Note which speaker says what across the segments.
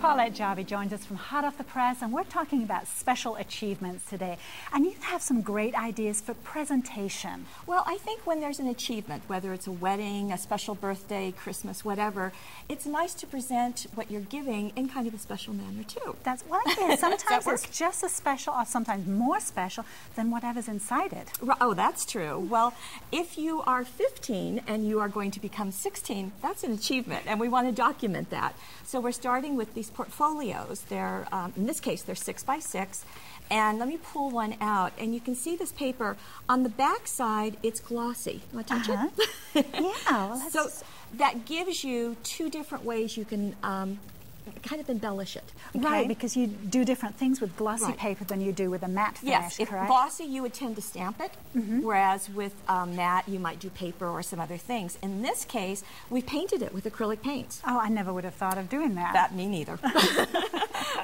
Speaker 1: Paulette Jarvey joins us from hot off the press, and we're talking about special achievements today. And you have some great ideas for presentation.
Speaker 2: Well, I think when there's an achievement, whether it's a wedding, a special birthday, Christmas, whatever, it's nice to present what you're giving in kind of a special manner too.
Speaker 1: That's what it is. Sometimes it's just as special, or sometimes more special than whatever's inside it.
Speaker 2: Oh, that's true. Well, if you are 15 and you are going to become 16, that's an achievement, and we want to document that. So we're starting with these portfolios. They're, in this case, they're 6 by 6. And let me pull one out, and you can see this paper. On the back side, it's glossy. You want to touch it?
Speaker 1: Yeah. Well,
Speaker 2: so that gives you two different ways you can kind of embellish it. Okay?
Speaker 1: Right, because you do different things with glossy paper than you do with a matte finish,
Speaker 2: yes, if
Speaker 1: correct?
Speaker 2: Glossy, you would tend to stamp it, whereas with matte, you might do paper or some other things. In this case, we painted it with acrylic paints.
Speaker 1: Oh, I never would have thought of doing that.
Speaker 2: Me neither.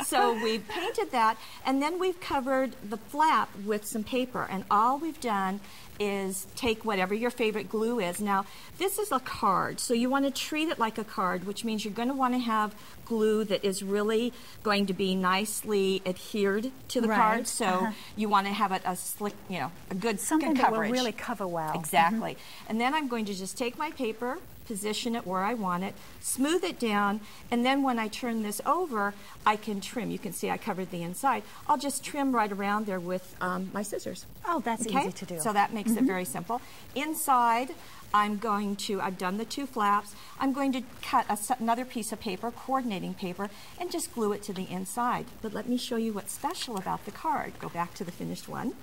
Speaker 2: So we've painted that, and then we've covered the flap with some paper, and all we've done is take whatever your favorite glue is. Now, this is a card, so you want to treat it like a card, which means you're going to want to have glue that is really going to be nicely adhered to the card. So you want to have it a slick, you know, a good
Speaker 1: something
Speaker 2: good
Speaker 1: that
Speaker 2: coverage.
Speaker 1: will really cover well.
Speaker 2: Exactly. And then I'm going to just take my paper, position it where I want it, smooth it down, and then when I turn this over, I can trim. You can see I covered the inside. I'll just trim right around there with my scissors.
Speaker 1: Oh, that's easy to do.
Speaker 2: So that makes it very simple. Inside, I've done the two flaps. I'm going to cut another piece of paper, coordinating paper, and just glue it to the inside. But let me show you what's special about the card. Go back to the finished one.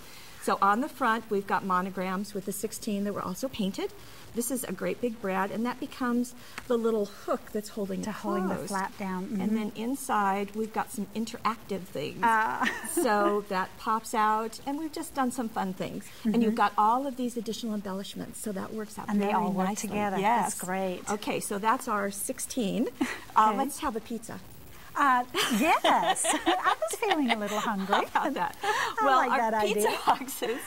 Speaker 2: So on the front, we've got monograms with the 16 that were also painted. This is a great big brad, and that becomes the little hook that's holding
Speaker 1: the flap down.
Speaker 2: And then inside, we've got some interactive things. So that pops out, and we've just done some fun things. And you've got all of these additional embellishments, so that works out very nicely.
Speaker 1: And they all work together.
Speaker 2: Yes.
Speaker 1: That's great.
Speaker 2: Okay, so that's our 16. Let's have a pizza.
Speaker 1: Yes, I was feeling a little hungry.
Speaker 2: How about that?
Speaker 1: Well,
Speaker 2: our pizza boxes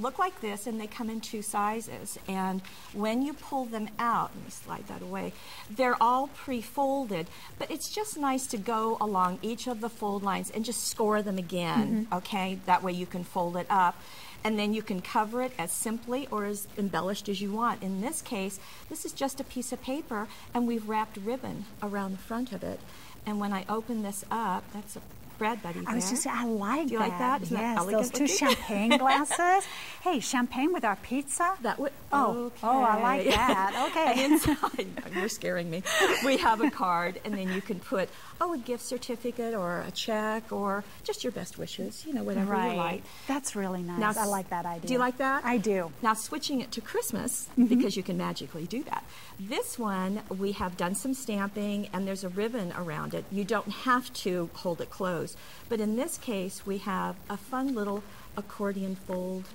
Speaker 2: look like this, and they come in two sizes. And when you pull them out, let me slide that away, they're all pre-folded, but it's just nice to go along each of the fold lines and just score them again, okay? That way you can fold it up. And then you can cover it as simply or as embellished as you want. In this case, this is just a piece of paper, and we've wrapped ribbon around the front of it. And when I open this up, that's a bread buddy there.
Speaker 1: I was just saying, I like that.
Speaker 2: Do you like that? Isn't that elegant
Speaker 1: those two champagne glasses. Hey, champagne with our pizza?
Speaker 2: That would,
Speaker 1: oh, I like that. Okay.
Speaker 2: And inside, you're scaring me. We have a card, and then you can put, a gift certificate or a check or just your best wishes, whatever you like.
Speaker 1: That's really nice. Now, I like that idea.
Speaker 2: Do you like that?
Speaker 1: I do.
Speaker 2: Now, switching it to Christmas, because you can magically do that. This one, we have done some stamping, and there's a ribbon around it. You don't have to hold it closed. But in this case, we have a fun little accordion fold,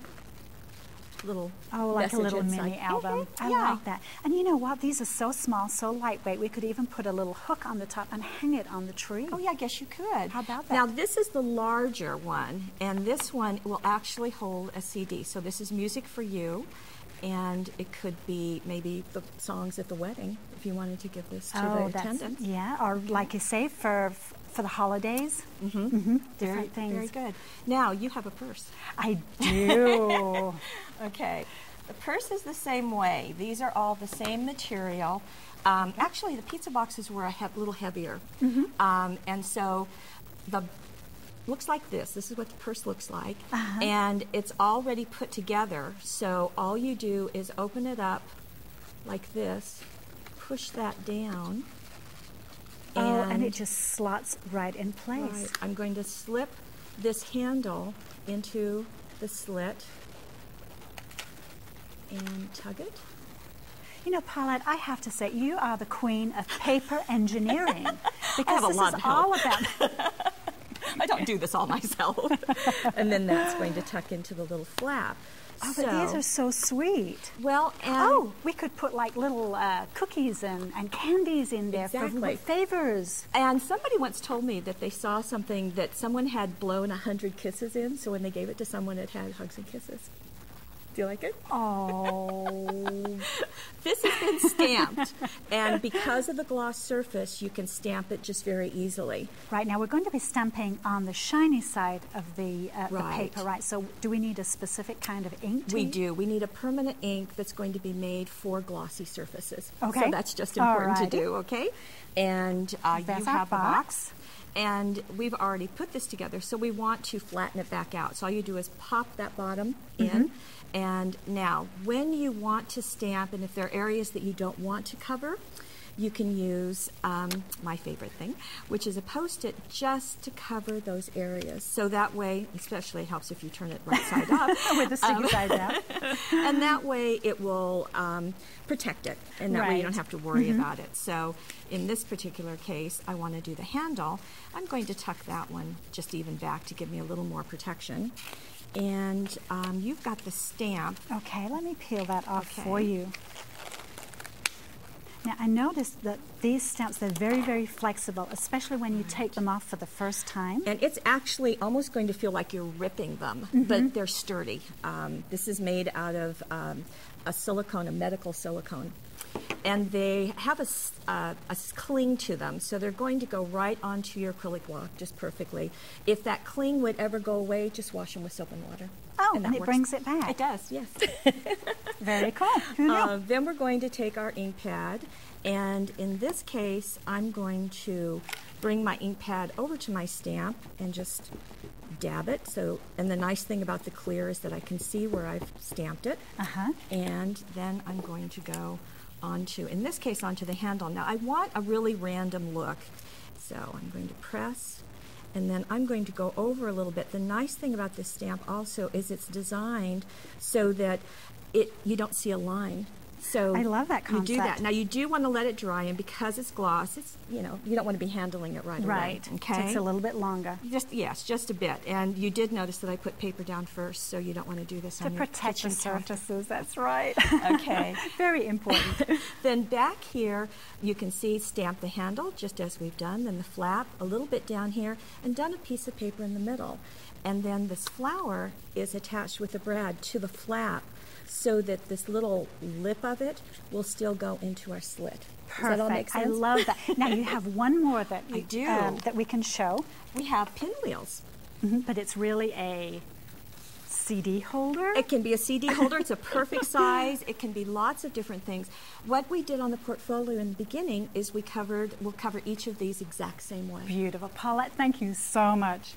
Speaker 1: like a little mini album. I like that. And you know what? These are so small, so lightweight. We could even put a little hook on the top and hang it on the tree.
Speaker 2: Oh, yeah, I guess you could.
Speaker 1: How about that?
Speaker 2: Now, this is the larger one, and this one will actually hold a CD. So this is music for you, and it could be maybe the songs at the wedding if you wanted to give this to the attendants.
Speaker 1: Yeah, or like you say, for the holidays. Different things.
Speaker 2: Very good. Now, you have a purse.
Speaker 1: I do.
Speaker 2: Okay. The purse is the same way. These are all the same material. Actually, the pizza boxes were a little heavier. And so looks like this. This is what the purse looks like. And it's already put together. So all you do is open it up like this, push that down.
Speaker 1: And it just slots right in place.
Speaker 2: Right. I'm going to slip this handle into the slit and tug it.
Speaker 1: You know, Paulette, I have to say, you are the queen of paper engineering. Because
Speaker 2: this is
Speaker 1: all about...
Speaker 2: I don't do this all myself. And then that's going to tuck into the little flap.
Speaker 1: Oh, but these are so sweet.
Speaker 2: Well, and
Speaker 1: we could put like little cookies and candies in there for favors.
Speaker 2: And somebody once told me that they saw something that someone had blown 100 kisses in, so when they gave it to someone, it had hugs and kisses. Do you like it?
Speaker 1: Oh.
Speaker 2: This has been stamped, and because of the gloss surface, you can stamp it just very easily.
Speaker 1: Right, now we're going to be stamping on the shiny side of the
Speaker 2: Right.
Speaker 1: paper, right? So do we need a specific kind of ink to
Speaker 2: We
Speaker 1: use?
Speaker 2: do. We need a permanent ink that's going to be made for glossy surfaces.
Speaker 1: Okay.
Speaker 2: So that's just important to
Speaker 1: Alrighty.
Speaker 2: do, okay? And you
Speaker 1: There's
Speaker 2: have
Speaker 1: our
Speaker 2: the
Speaker 1: box.
Speaker 2: box. And we've already put this together, so we want to flatten it back out. So all you do is pop that bottom in. And now, when you want to stamp, and if there are areas that you don't want to cover, you can use my favorite thing, which is a Post-it just to cover those areas. So that way, especially it helps if you turn it right side up.
Speaker 1: With the sticky side down.
Speaker 2: And that way it will protect it, and that way you don't
Speaker 1: Right.
Speaker 2: have to worry about it. So in this particular case, I want to do the handle. I'm going to tuck that one just even back to give me a little more protection. And you've got the stamp.
Speaker 1: Okay, let me peel that off
Speaker 2: Okay.
Speaker 1: for you. Now, I noticed that these stamps, they're very, very flexible, especially when you take them off for the first time.
Speaker 2: And it's actually almost going to feel like you're ripping them, but they're sturdy. This is made out of a silicone, a medical silicone. And they have a cling to them, so they're going to go right onto your acrylic block just perfectly. If that cling would ever go away, just wash them with soap and water.
Speaker 1: Oh,
Speaker 2: that
Speaker 1: and it
Speaker 2: works.
Speaker 1: brings it back.
Speaker 2: It does, yes.
Speaker 1: Very cool. Who knew?
Speaker 2: Then we're going to take our ink pad, and in this case, I'm going to bring my ink pad over to my stamp and just dab it. So, and the nice thing about the clear is that I can see where I've stamped it. And then I'm going to go onto, in this case, onto the handle. Now, I want a really random look, so I'm going to press, and then I'm going to go over a little bit. The nice thing about this stamp also is it's designed so that you don't see a line. So
Speaker 1: I love that
Speaker 2: You do that.
Speaker 1: concept.
Speaker 2: Now you do want to let it dry, and because it's gloss, it's you don't want to be handling it right away.
Speaker 1: Right.
Speaker 2: Okay.
Speaker 1: Takes a little bit longer.
Speaker 2: Just a bit. And you did notice that I put paper down first, so you don't want to do this
Speaker 1: To
Speaker 2: on your
Speaker 1: protect the
Speaker 2: kitchen counter.
Speaker 1: surfaces, that's right.
Speaker 2: Okay.
Speaker 1: Very important.
Speaker 2: Then back here, you can see stamp the handle, just as we've done, then the flap, a little bit down here, and done a piece of paper in the middle. And then this flower is attached with the brad to the flap so that this little lip of it will still go into our slit.
Speaker 1: Perfect.
Speaker 2: Does that all make sense?
Speaker 1: I love that. Now you have one more that
Speaker 2: I do.
Speaker 1: that we can show,
Speaker 2: We have pinwheels.
Speaker 1: but it's really a CD holder.
Speaker 2: It can be a CD holder. It's a perfect size. It can be lots of different things. What we did on the portfolio in the beginning is we'll cover each of these exact same way.
Speaker 1: Beautiful. Paulette, thank you so much.